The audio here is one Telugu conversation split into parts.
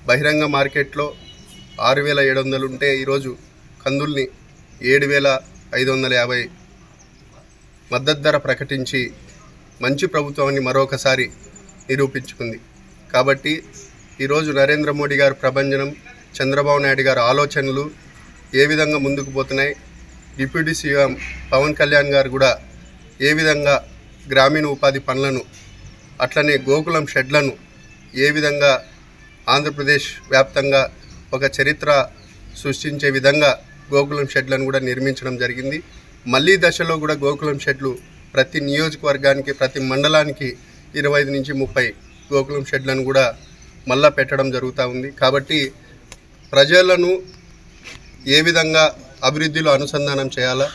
బహిరంగ మార్కెట్లో 6,700 ఉంటే ఈరోజు కందుల్ని 7,550 మద్దతు ధర ప్రకటించి మంచి ప్రభుత్వాన్ని మరొకసారి నిరూపించుకుంది. కాబట్టి ఈరోజు నరేంద్ర మోడీ గారి ప్రభంజనం, చంద్రబాబు నాయుడు గారి ఆలోచనలు ఏ విధంగా ముందుకు పోతున్నాయి, డిప్యూటీ సీఎం పవన్ కళ్యాణ్ గారు కూడా ఏ విధంగా గ్రామీణ ఉపాధి పనులను అట్లనే గోకులం షెడ్లను ఏ విధంగా ఆంధ్రప్రదేశ్ వ్యాప్తంగా ఒక చరిత్ర సృష్టించే విధంగా గోకులం షెడ్లను కూడా నిర్మించడం జరిగింది. మళ్ళీ దశలో కూడా గోకులం షెడ్లు ప్రతి నియోజకవర్గానికి, ప్రతి మండలానికి 25 నుంచి 30 గోకులం షెడ్లను కూడా మళ్ళా పెట్టడం జరుగుతూ ఉంది. కాబట్టి ప్రజలను ఏ విధంగా అభివృద్ధిలో అనుసంధానం చేయాలా,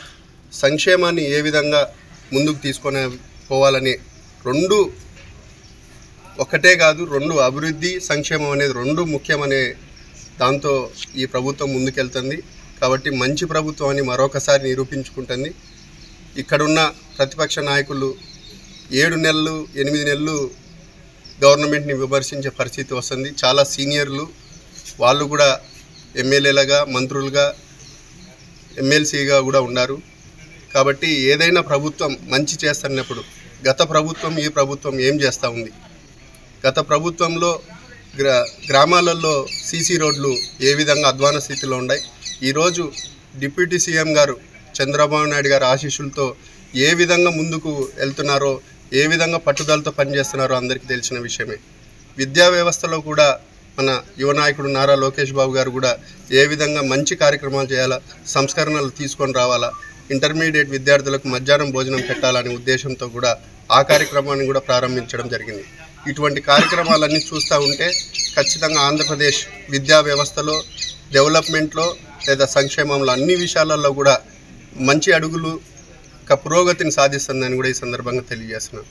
సంక్షేమాన్ని ఏ విధంగా ముందుకు తీసుకొని పోవాలని రెండు ఒకటే కాదు, రెండు అభివృద్ధి సంక్షేమం అనేది రెండు ముఖ్యమనే దాంతో ఈ ప్రభుత్వం ముందుకెళ్తుంది. కాబట్టి మంచి ప్రభుత్వాన్ని మరొకసారి నిరూపించుకుంటుంది. ఇక్కడున్న ప్రతిపక్ష నాయకులు 7 నెలలు 8 నెలలు గవర్నమెంట్ని విమర్శించే పరిస్థితి వస్తుంది. చాలా సీనియర్లు వాళ్ళు కూడా ఎమ్మెల్యేలుగా, మంత్రులుగా, ఎమ్మెల్సీగా కూడా ఉన్నారు. కాబట్టి ఏదైనా ప్రభుత్వం మంచి చేస్తున్నప్పుడు గత ప్రభుత్వం ఈ ప్రభుత్వం ఏం చేస్తూ ఉంది, గత ప్రభుత్వంలో గ్రామాలలో సీసీ రోడ్లు ఏ విధంగా అధ్వాన స్థితిలో ఉన్నాయి, ఈరోజు డిప్యూటీ సీఎం గారు చంద్రబాబు నాయుడు గారి ఆశీస్సులతో ఏ విధంగా ముందుకు వెళ్తున్నారో, ఏ విధంగా పట్టుదలతో పనిచేస్తున్నారో అందరికీ తెలిసిన విషయమే. విద్యా వ్యవస్థలో కూడా మన యువ నాయకుడు నారా లోకేష్ బాబు గారు కూడా ఏ విధంగా మంచి కార్యక్రమాలు చేయాలా, సంస్కరణలు తీసుకొని రావాలా, ఇంటర్మీడియట్ విద్యార్థులకు మధ్యాహ్నం భోజనం పెట్టాలనే ఉద్దేశంతో కూడా ఆ కార్యక్రమాన్ని కూడా ప్రారంభించడం జరిగింది. ఇటువంటి కార్యక్రమాలన్నీ చూస్తూ ఉంటే ఖచ్చితంగా ఆంధ్రప్రదేశ్ విద్యా వ్యవస్థలో, డెవలప్మెంట్లో లేదా సంక్షేమంలో అన్ని విషయాలలో కూడా మంచి అడుగులు పురోగతిని సాధిస్తుందని కూడా ఈ సందర్భంగా తెలియజేస్తున్నాను.